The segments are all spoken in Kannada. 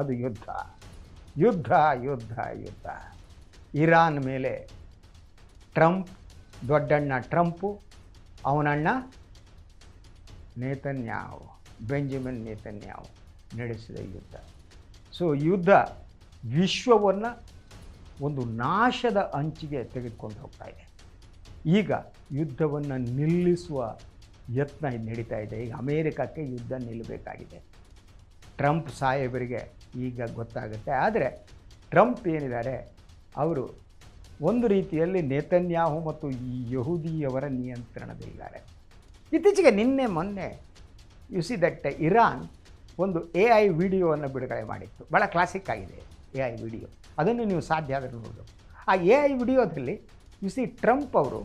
ಅದು ಯುದ್ಧ ಯುದ್ಧ ಯುದ್ಧ ಯುದ್ಧ. ಇರಾನ್ ಮೇಲೆ ಟ್ರಂಪ್, ದೊಡ್ಡಣ್ಣ ಟ್ರಂಪು, ಅವನಣ್ಣ ನೇತನ್ಯಾಹು, ಬೆಂಜಮಿನ್ ನೇತನ್ಯಾಹು ನಡೆಸಿದ ಯುದ್ಧ. ಸೊ ಯುದ್ಧ ವಿಶ್ವವನ್ನು ಒಂದು ನಾಶದ ಅಂಚಿಗೆ ತೆಗೆದುಕೊಂಡು ಹೋಗ್ತಾ ಇದೆ. ಈಗ ಯುದ್ಧವನ್ನು ನಿಲ್ಲಿಸುವ ಯತ್ನ ನಡೀತಾ ಇದೆ. ಈಗ ಅಮೇರಿಕಕ್ಕೆ ಯುದ್ಧ ನಿಲ್ಲಬೇಕಾಗಿದೆ. ಟ್ರಂಪ್ ಸಾಹೇಬರಿಗೆ ಈಗ ಗೊತ್ತಾಗುತ್ತೆ. ಆದರೆ ಟ್ರಂಪ್ ಏನಿದ್ದಾರೆ, ಅವರು ಒಂದು ರೀತಿಯಲ್ಲಿ ನೇತನ್ಯಾಹು ಮತ್ತು ಈ ಯಹೂದಿಯವರ ನಿಯಂತ್ರಣದಲ್ಲಿದ್ದಾರೆ. ಇತ್ತೀಚೆಗೆ ನಿನ್ನೆ ಮೊನ್ನೆ ಯು ಸಿ ದಟ್ ಇರಾನ್ ಒಂದು AI ವಿಡಿಯೋವನ್ನು ಬಿಡುಗಡೆ ಮಾಡಿತ್ತು. ಭಾಳ ಕ್ಲಾಸಿಕ್ ಆಗಿದೆ AI ವಿಡಿಯೋ. ಅದನ್ನು ನೀವು ಸಾಧ್ಯ ಆದರೆ ನೋಡೋದು. ಆ AI ವಿಡಿಯೋದಲ್ಲಿ ಯು ಸಿ ಟ್ರಂಪ್ ಅವರು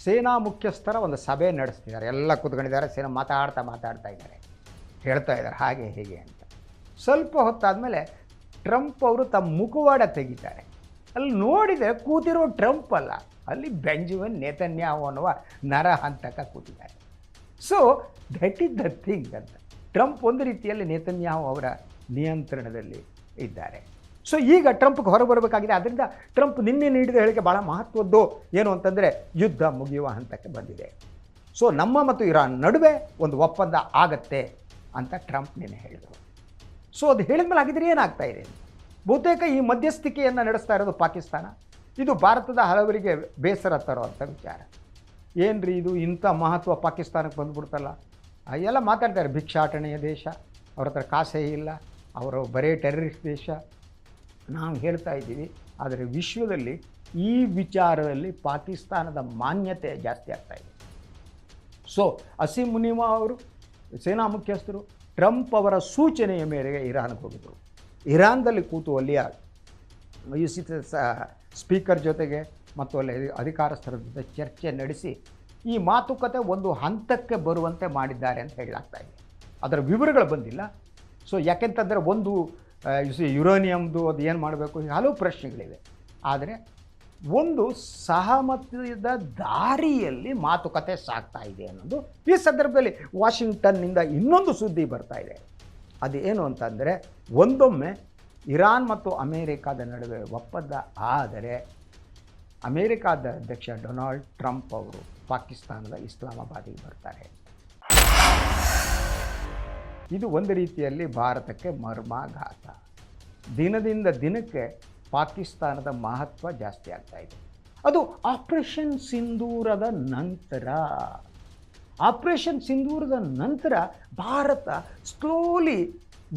ಸೇನಾ ಮುಖ್ಯಸ್ಥರ ಒಂದು ಸಭೆ ನಡೆಸ್ತಿದ್ದಾರೆ. ಎಲ್ಲ ಕೂತ್ಕೊಂಡಿದ್ದಾರೆ, ಸೇನಾ ಮಾತಾಡ್ತಾ ಇದ್ದಾರೆ, ಹೇಳ್ತಾ ಇದ್ದಾರೆ ಹಾಗೆ ಹೇಗೆ ಅಂತ. ಸ್ವಲ್ಪ ಹೊತ್ತಾದಮೇಲೆ ಟ್ರಂಪ್ ಅವರು ತಮ್ಮ ಮುಖವಾಡ ತೆಗಿತಾರೆ. ಅಲ್ಲಿ ನೋಡಿದರೆ ಕೂತಿರೋ ಟ್ರಂಪ್ ಅಲ್ಲ, ಅಲ್ಲಿ ಬೆಂಜಮಿನ್ ನೇತನ್ಯಾಹು ಅನ್ನುವ ನರಹಂತಕ ಕೂತಿದ್ದಾರೆ. So that is the thing ಅಂತ. ಟ್ರಂಪ್ ಒಂದು ರೀತಿಯಲ್ಲಿ ನೇತನ್ಯಾಹು ಅವರ ನಿಯಂತ್ರಣದಲ್ಲಿ ಇದ್ದಾರೆ. ಸೊ ಈಗ ಟ್ರಂಪ್ಗೆ ಹೊರಬರಬೇಕಾಗಿದೆ. ಆದ್ದರಿಂದ ಟ್ರಂಪ್ ನಿನ್ನೆ ನೀಡಿದ ಹೇಳಿಕೆ ಭಾಳ ಮಹತ್ವದ್ದು. ಏನು ಅಂತಂದರೆ ಯುದ್ಧ ಮುಗಿಯುವ ಹಂತಕ್ಕೆ ಬಂದಿದೆ. ಸೊ ನಮ್ಮ ಮತ್ತು ಇರಾನ್ ನಡುವೆ ಒಂದು ಒಪ್ಪಂದ ಆಗತ್ತೆ ಅಂತ ಟ್ರಂಪ್ ನಿನ್ನೆ ಹೇಳಿದರು. ಸೊ ಅದು ಹೇಳಿದ ಮೇಲೆ ಆಗಿದ್ರೆ ಏನಾಗ್ತಾ ಇದೆ? ಬಹುತೇಕ ಈ ಮಧ್ಯಸ್ಥಿಕೆಯನ್ನು ನಡೆಸ್ತಾ ಇರೋದು ಪಾಕಿಸ್ತಾನ. ಇದು ಭಾರತದ ಹಲವರಿಗೆ ಬೇಸರ ತರುವಂಥ ವಿಚಾರ. ಏನು ರೀ ಇದು, ಇಂಥ ಮಹತ್ವ ಪಾಕಿಸ್ತಾನಕ್ಕೆ ಬಂದುಬಿಡ್ತಲ್ಲ. ಎಲ್ಲ ಮಾತಾಡ್ತಾರೆ, ಭಿಕ್ಷಾಟನೆಯ ದೇಶ, ಅವ್ರ ಹತ್ರ ಕಾಸೇ ಇಲ್ಲ, ಅವರು ಬರೇ ಟೆರರಿಸ್ಟ್ ದೇಶ. ನಾವು ಹೇಳ್ತಾ ಇದ್ದೀವಿ, ಆದರೆ ವಿಶ್ವದಲ್ಲಿ ಈ ವಿಚಾರದಲ್ಲಿ ಪಾಕಿಸ್ತಾನದ ಮಾನ್ಯತೆ ಜಾಸ್ತಿ ಆಗ್ತಾಯಿದೆ. ಸೊ ಅಸೀಮ್ ಮುನಿಮಾ ಅವರು ಸೇನಾ ಮುಖ್ಯಸ್ಥರು ಟ್ರಂಪ್ ಅವರ ಸೂಚನೆಯ ಮೇರೆಗೆ ಇರಾನ್ಗೆ ಹೋಗಿದ್ದರು. ಇರಾನ್ದಲ್ಲಿ ಕೂತು ಅಲ್ಲಿಯ ಸ್ಪೀಕರ್ ಜೊತೆಗೆ ಮತ್ತು ಅಲ್ಲಿ ಅಧಿಕಾರಸ್ಥರ ಜೊತೆ ಚರ್ಚೆ ನಡೆಸಿ ಈ ಮಾತುಕತೆ ಒಂದು ಹಂತಕ್ಕೆ ಬರುವಂತೆ ಮಾಡಿದ್ದಾರೆ ಅಂತ ಹೇಳಲಾಗ್ತಾ ಇದೆ. ಅದರ ವಿವರಗಳು ಬಂದಿಲ್ಲ. ಸೊ ಯಾಕೆಂತಂದರೆ ಒಂದು ಯುರೇನಿಯಮ್ದು ಅದು ಏನು ಮಾಡಬೇಕು, ಹಲವು ಪ್ರಶ್ನೆಗಳಿವೆ. ಆದರೆ ಒಂದು ಸಹಮತದ ದಾರಿಯಲ್ಲಿ ಮಾತುಕತೆ ಸಾಗ್ತಾ ಇದೆ ಅನ್ನೋದು ಈ ಸಂದರ್ಭದಲ್ಲಿ ವಾಷಿಂಗ್ಟನ್ನಿಂದ ಇನ್ನೊಂದು ಸುದ್ದಿ ಬರ್ತಾ ಇದೆ. ಅದು ಏನು ಅಂತಂದರೆ, ಒಂದೊಮ್ಮೆ ಇರಾನ್ ಮತ್ತು ಅಮೇರಿಕಾದ ನಡುವೆ ಒಪ್ಪಂದ ಆದರೆ ಅಮೇರಿಕಾದ ಅಧ್ಯಕ್ಷ ಡೊನಾಲ್ಡ್ ಟ್ರಂಪ್ ಅವರು ಪಾಕಿಸ್ತಾನದ ಇಸ್ಲಾಮಾಬಾದಿಗೆ ಬರ್ತಾರೆ. ಇದು ಒಂದು ರೀತಿಯಲ್ಲಿ ಭಾರತಕ್ಕೆ ಮರ್ಮಾಘಾತ. ದಿನದಿಂದ ದಿನಕ್ಕೆ ಪಾಕಿಸ್ತಾನದ ಮಹತ್ವ ಜಾಸ್ತಿ ಆಗ್ತಾ ಇದೆ. ಅದು ಆಪರೇಷನ್ ಸಿಂಧೂರದ ನಂತರ. ಆಪರೇಷನ್ ಸಿಂಧೂರದ ನಂತರ ಭಾರತ ಸ್ಲೋಲಿ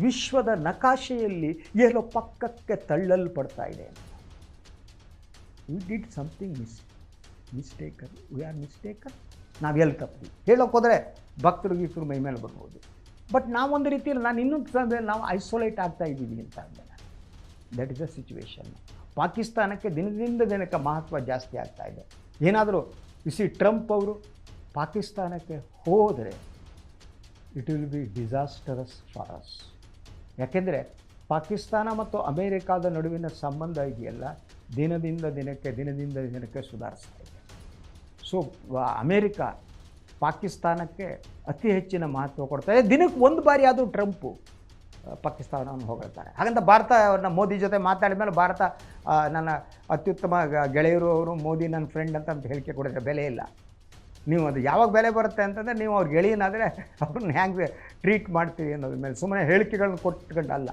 ವಿಶ್ವದ ನಕಾಶೆಯಲ್ಲಿ ಏನೋ ಪಕ್ಕಕ್ಕೆ ತಳ್ಳಲ್ಪಡ್ತಾ ಇದೆ. We did something mistaken, we are mistaken. ನಾವೆಲ್ಲಿ ತಪ್ಪು ಹೇಳೋಕೆ ಹೋದರೆ ಭಕ್ತರು ಗೀತರು ಮೈ ಮೇಲೆ ಬರ್ಬೋದು. ಬಟ್ ನಾವೊಂದು ರೀತಿಯಲ್ಲಿ ನಾನು ಇನ್ನೊಂದು ನಾವು ಐಸೋಲೇಟ್ ಆಗ್ತಾ ಇದ್ದೀವಿ ಅಂತ ಅಂದೆ. That is the situation. ಪಾಕಿಸ್ತಾನಕ್ಕೆ ದಿನದಿಂದ ದಿನಕ್ಕೆ ಮಹತ್ವ ಜಾಸ್ತಿ ಆಗ್ತಾ ಇದೆ. ಏನಾದರೂ ಟ್ರಂಪ್ ಅವರು ಪಾಕಿಸ್ತಾನಕ್ಕೆ ಹೋದರೆ it will be disastrous for us. ಯಾಕೆಂದರೆ ಪಾಕಿಸ್ತಾನ ಮತ್ತು ಅಮೇರಿಕಾದ ನಡುವಿನ ಸಂಬಂಧ ಇದೆಯಲ್ಲ, ದಿನದಿಂದ ದಿನಕ್ಕೆ ಸುಧಾರಿಸ್ತಾ ಇದೆ. ಸೊ ಅಮೇರಿಕಾ ಪಾಕಿಸ್ತಾನಕ್ಕೆ ಅತಿ ಹೆಚ್ಚಿನ ಮಹತ್ವ ಕೊಡ್ತಾರೆ. ದಿನಕ್ಕೆ ಒಂದು ಬಾರಿ ಆದರೂ ಟ್ರಂಪು ಪಾಕಿಸ್ತಾನವನ್ನು ಹೊಗಳ್ತಾರೆ. ಹಾಗಂತ ಭಾರತ ಮೋದಿ ಜೊತೆ ಮಾತಾಡಿದ ಮೇಲೆ ಭಾರತ ನನ್ನ ಅತ್ಯುತ್ತಮ ಗೆಳೆಯರು, ಅವರು ಮೋದಿ ನನ್ನ ಫ್ರೆಂಡ್ ಅಂತ ಹೇಳಿಕೆ ಕೊಡಿದ್ರೆ ಬೆಲೆ ಇಲ್ಲ. ನೀವು ಅದು ಯಾವಾಗ ಬೆಲೆ ಬರುತ್ತೆ ಅಂತಂದರೆ ನೀವು ಅವ್ರ ಗೆಳೆಯನಾದರೆ ಅವ್ರನ್ನ ಹ್ಯಾಂಗೆ ಟ್ರೀಟ್ ಮಾಡ್ತೀವಿ ಅನ್ನೋದ್ರ ಮೇಲೆ ಸುಮ್ಮನೆ ಹೇಳಿಕೆಗಳನ್ನ ಕೊಟ್ಕೊಂಡಲ್ಲ.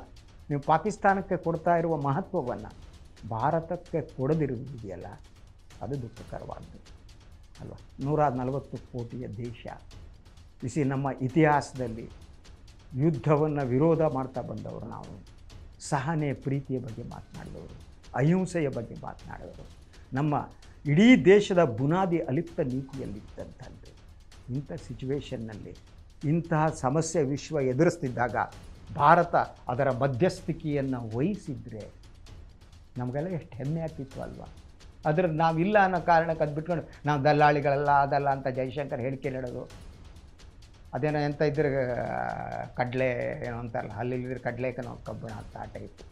ನೀವು ಪಾಕಿಸ್ತಾನಕ್ಕೆ ಕೊಡ್ತಾ ಇರುವ ಮಹತ್ವವನ್ನು ಭಾರತಕ್ಕೆ ಕೊಡದಿರುವುದಿದೆಯಲ್ಲ, ಅದು ದುಃಖಕರವಾದ್ದು ಅಲ್ವಾ. 140 ಕೋಟಿಯ ದೇಶ. ನಮ್ಮ ಇತಿಹಾಸದಲ್ಲಿ ಯುದ್ಧವನ್ನು ವಿರೋಧ ಮಾಡ್ತಾ ಬಂದವರು ನಾವು. ಸಹನೆ, ಪ್ರೀತಿಯ ಬಗ್ಗೆ ಮಾತನಾಡಿದವರು, ಅಹಿಂಸೆಯ ಬಗ್ಗೆ ಮಾತನಾಡಿದವರು. ನಮ್ಮ ಇಡೀ ದೇಶದ ಬುನಾದಿ ಅಲಿಪ್ತ ನೀತಿಯಲ್ಲಿದ್ದಂಥದ್ದು. ಇಂಥ ಸಿಚುವೇಷನ್ನಲ್ಲಿ ಇಂತಹ ಸಮಸ್ಯೆ ವಿಶ್ವ ಎದುರಿಸ್ತಿದ್ದಾಗ ಭಾರತ ಅದರ ಮಧ್ಯಸ್ಥಿಕೆಯನ್ನು ವಹಿಸಿದರೆ ನಮಗೆಲ್ಲ ಎಷ್ಟು ಹೆಮ್ಮೆ ಆಗ್ತಿತ್ತು ಅಲ್ವಾ. ಅದ್ರ ನಾವಿಲ್ಲ ಅನ್ನೋ ಕಾರಣಕ್ಕೆ ಅದು ಬಿಟ್ಕೊಂಡು ನಾವು ದಲ್ಲಾಳಿಗಳಲ್ಲ ಅದಲ್ಲ ಅಂತ ಜೈಶಂಕರ್ ಹೇಳಿಕೆ ನೀಡೋದು. ಅದೇನೋ ಎಂತ ಇದ್ರೆ ಕಡಲೆ ಏನೋ ಅಂತಾರಲ್ಲ, ಅಲ್ಲಿದ್ರೆ ಕಡಲೆಗೆ ನಾವು ಕಬ್ಬಣ ಅಂತ ಆ ಟೈಪ್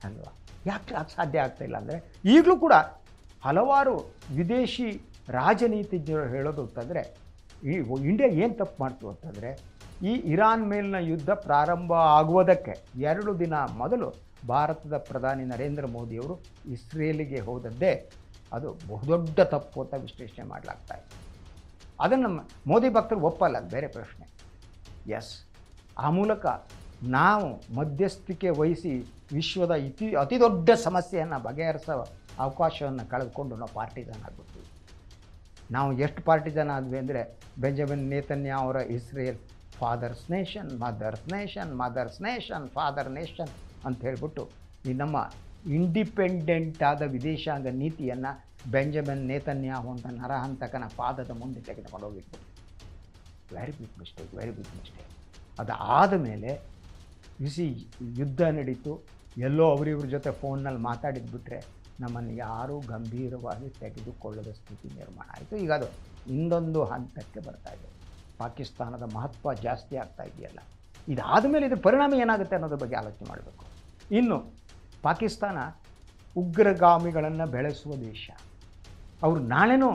ಅಲ್ವಾ. ಯಾಕೆ ಅದು ಸಾಧ್ಯ ಆಗ್ತಾಯಿಲ್ಲ ಅಂದರೆ, ಈಗಲೂ ಕೂಡ ಹಲವಾರು ವಿದೇಶಿ ರಾಜನೀತಿಜ್ಞರು ಹೇಳೋದು ಅಂತಂದರೆ, ಈ ಇಂಡಿಯಾ ಏನು ತಪ್ಪು ಮಾಡ್ತು ಅಂತಂದರೆ, ಈ ಇರಾನ್ ಮೇಲಿನ ಯುದ್ಧ ಪ್ರಾರಂಭ ಆಗುವುದಕ್ಕೆ 2 ದಿನ ಮೊದಲು ಭಾರತದ ಪ್ರಧಾನಿ ನರೇಂದ್ರ ಮೋದಿಯವರು ಇಸ್ರೇಲಿಗೆ ಹೋದದ್ದೇ ಅದು ಬಹುದೊಡ್ಡ ತಪ್ಪು ಅಂತ ವಿಶ್ಲೇಷಣೆ ಮಾಡಲಾಗ್ತಾ ಇದೆ. ಅದನ್ನು ಮೋದಿ ಭಕ್ತರು ಒಪ್ಪಲ್ಲ, ಅದು ಬೇರೆ ಪ್ರಶ್ನೆ. ಎಸ್, ಆ ಮೂಲಕ ನಾವು ಮಧ್ಯಸ್ಥಿಕೆ ವಹಿಸಿ ವಿಶ್ವದ ಅತಿ ದೊಡ್ಡ ಸಮಸ್ಯೆಯನ್ನು ಬಗೆಹರಿಸೋ ಅವಕಾಶವನ್ನು ಕಳೆದುಕೊಂಡು ನಾವು ಪಾರ್ಟಿಜನ್ ಆಗಿಬಿಡ್ತೀವಿ. ನಾವು ಎಷ್ಟು ಪಾರ್ಟಿಜನ್ ಆದ್ವಿ ಅಂದರೆ, ಬೆಂಜಮಿನ್ ನೇತನ್ಯಾಹು ಅವರ Israel fathers nation, mothers nation, mothers nation, father nation ಅಂತ ಹೇಳಿಬಿಟ್ಟು ಈ ನಮ್ಮ ಇಂಡಿಪೆಂಡೆಂಟ್ ಆದ ವಿದೇಶಾಂಗ ನೀತಿಯನ್ನು ಬೆಂಜಮಿನ್ ನೇತನ್ಯಾಹು ಅಂತ ನರಹಂತಕನ ಪಾದದ ಮುಂದೆ ತೆಗೆದುಕೊಂಡು ಹೋಗಿತ್ತು. Very big mistake, very big mistake. ಅದಾದ ಮೇಲೆ ಯುದ್ಧ ನಡೀತು. ಎಲ್ಲೋ ಅವರಿವ್ರ ಜೊತೆ ಫೋನ್ನಲ್ಲಿ ಮಾತಾಡಿದ್ಬಿಟ್ರೆ ನಮ್ಮನ್ನು ಯಾರೂ ಗಂಭೀರವಾಗಿ ತೆಗೆದುಕೊಳ್ಳದ ಸ್ಥಿತಿ ನಿರ್ಮಾಣ ಆಯಿತು. ಈಗ ಅದು ಇನ್ನೊಂದು ಹಂತಕ್ಕೆ ಬರ್ತಾ ಇದೆ. ಪಾಕಿಸ್ತಾನದ ಮಹತ್ವ ಜಾಸ್ತಿ ಆಗ್ತಾ ಇದೆಯಲ್ಲ, ಇದಾದ ಮೇಲೆ ಇದ್ರ ಪರಿಣಾಮ ಏನಾಗುತ್ತೆ ಅನ್ನೋದ್ರ ಬಗ್ಗೆ ಆಲೋಚನೆ ಮಾಡಬೇಕು. ಇನ್ನು ಪಾಕಿಸ್ತಾನ ಉಗ್ರಗಾಮಿಗಳನ್ನು ಬೆಳೆಸುವ ದೇಶ. ಅವರು ನಾಳೆನೂ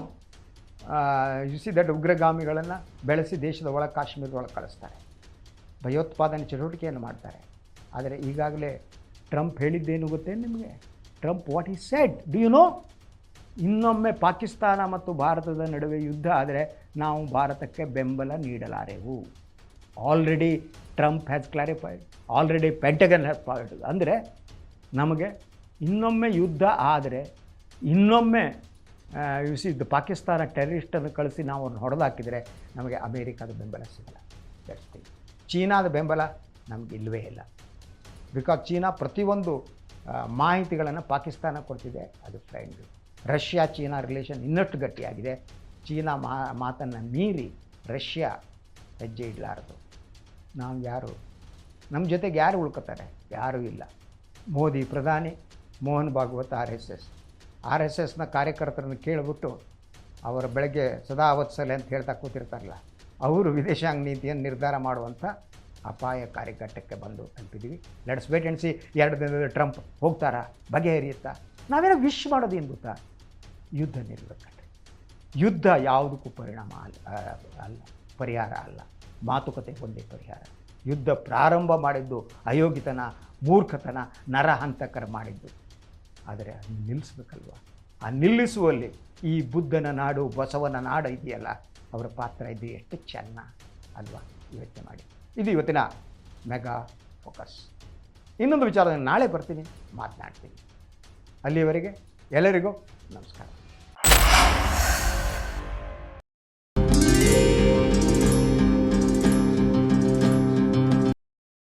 ದಟ್ ಉಗ್ರಗಾಮಿಗಳನ್ನು ಬೆಳೆಸಿ ದೇಶದ ಒಳಗೆ, ಕಾಶ್ಮೀರದ ಒಳಗೆ ಕಳಿಸ್ತಾರೆ, ಭಯೋತ್ಪಾದನೆ ಚಟುವಟಿಕೆಯನ್ನು ಮಾಡ್ತಾರೆ. ಆದರೆ ಈಗಾಗಲೇ ಟ್ರಂಪ್ ಹೇಳಿದ್ದೇನು ಗೊತ್ತೇನು ನಿಮಗೆ? Trump what he said, do you know? ಇನ್ನೊಮ್ಮೆ ಪಾಕಿಸ್ತಾನ ಮತ್ತು ಭಾರತದ ನಡುವೆ ಯುದ್ಧ ಆದರೆ ನಾವು ಭಾರತಕ್ಕೆ ಬೆಂಬಲ ನೀಡಲಾರೆವು. Already Trump has clarified, already Pentagon has clarified. ಅಂದರೆ ನಮಗೆ ಇನ್ನೊಮ್ಮೆ ಯುದ್ಧ ಆದರೆ, ಇನ್ನೊಮ್ಮೆ ಪಾಕಿಸ್ತಾನ ಟೆರರಿಸ್ಟನ್ನು ಕಳಿಸಿ ನಾವು ಅವ್ರನ್ನ ಹೊಡೆದಾಕಿದರೆ ನಮಗೆ ಅಮೇರಿಕಾದ ಬೆಂಬಲ ಸಿಗಲ್ಲ. ಜಾಸ್ತಿ ಚೀನಾದ ಬೆಂಬಲ ನಮಗೆ ಇಲ್ಲವೇ ಇಲ್ಲ. ಬಿಕಾಸ್ ಚೀನಾ ಪ್ರತಿಯೊಂದು ಮಾಹಿತಿಗಳನ್ನು ಪಾಕಿಸ್ತಾನ ಕೊಡ್ತಿದೆ, ಅದು ಫ್ರೆಂಡ್. ರಷ್ಯಾ ಚೀನಾ ರಿಲೇಷನ್ ಇನ್ನಷ್ಟು ಗಟ್ಟಿಯಾಗಿದೆ. ಚೀನಾ ಮಾತನ್ನು ಮೀರಿ ರಷ್ಯಾ ಹೆಜ್ಜೆ ಇಡಲಾರದು. ನಾವು ಯಾರು, ನಮ್ಮ ಜೊತೆಗೆ ಯಾರು ಉಳ್ಕೋತಾರೆ? ಯಾರೂ ಇಲ್ಲ. ಮೋದಿ ಪ್ರಧಾನಿ, ಮೋಹನ್ ಭಾಗವತ್ ಆರ್ ಎಸ್ ಎಸ್ನ ಕಾರ್ಯಕರ್ತರನ್ನು ಕೇಳಿಬಿಟ್ಟು ಅವರ ಬೆಳಗ್ಗೆ ಸದಾ ವತ್ಸಲೆ ಅಂತ ಹೇಳ್ತಾ ಕೂತಿರ್ತಾರಲ್ಲ, ಅವರು ವಿದೇಶಾಂಗ ನೀತಿಯನ್ನು ನಿರ್ಧಾರ ಮಾಡುವಂಥ ಅಪಾಯಕಾರಿ ಘಟ್ಟಕ್ಕೆ ಬಂದು ತಲುಪಿದ್ದೀವಿ. Let's wait and see. 2 ದಿನದಲ್ಲಿ ಟ್ರಂಪ್ ಹೋಗ್ತಾರಾ, ಬಗೆಹರಿಯುತ್ತಾ? ನಾವೇನೋ ವಿಶ್ ಮಾಡೋದು ಏನು ಗೊತ್ತಾ? ಯುದ್ಧ ನಿಲ್ಲಬೇಕಂದ್ರೆ. ಯುದ್ಧ ಯಾವುದಕ್ಕೂ ಪರಿಹಾರ ಅಲ್ಲ. ಮಾತುಕತೆ ಒಂದೇ ಪರಿಹಾರ. ಯುದ್ಧ ಪ್ರಾರಂಭ ಮಾಡಿದ್ದು ಅಯೋಗ್ಯತನ, ಮೂರ್ಖತನ, ನರಹಂತಕರ ಮಾಡಿದ್ದು. ಆದರೆ ಅದನ್ನು ನಿಲ್ಲಿಸ್ಬೇಕಲ್ವ? ಆ ನಿಲ್ಲಿಸುವಲ್ಲಿ ಈ ಬುದ್ಧನ ನಾಡು, ಬಸವನ ನಾಡು ಇದೆಯಲ್ಲ, ಅವರ ಪಾತ್ರ ಇದು ಎಷ್ಟು ಚೆನ್ನ ಅಲ್ವಾ? ಯೋಚನೆ ಮಾಡಿ. ಇದು ಇವತ್ತಿನ ಮೆಗಾ ಫೋಕಸ್. ಇನ್ನೊಂದು ವಿಚಾರದಲ್ಲಿ ನಾಳೆ ಬರ್ತೀನಿ, ಮಾತನಾಡ್ತೀನಿ. ಅಲ್ಲಿಯವರೆಗೆ ಎಲ್ಲರಿಗೂ ನಮಸ್ಕಾರ.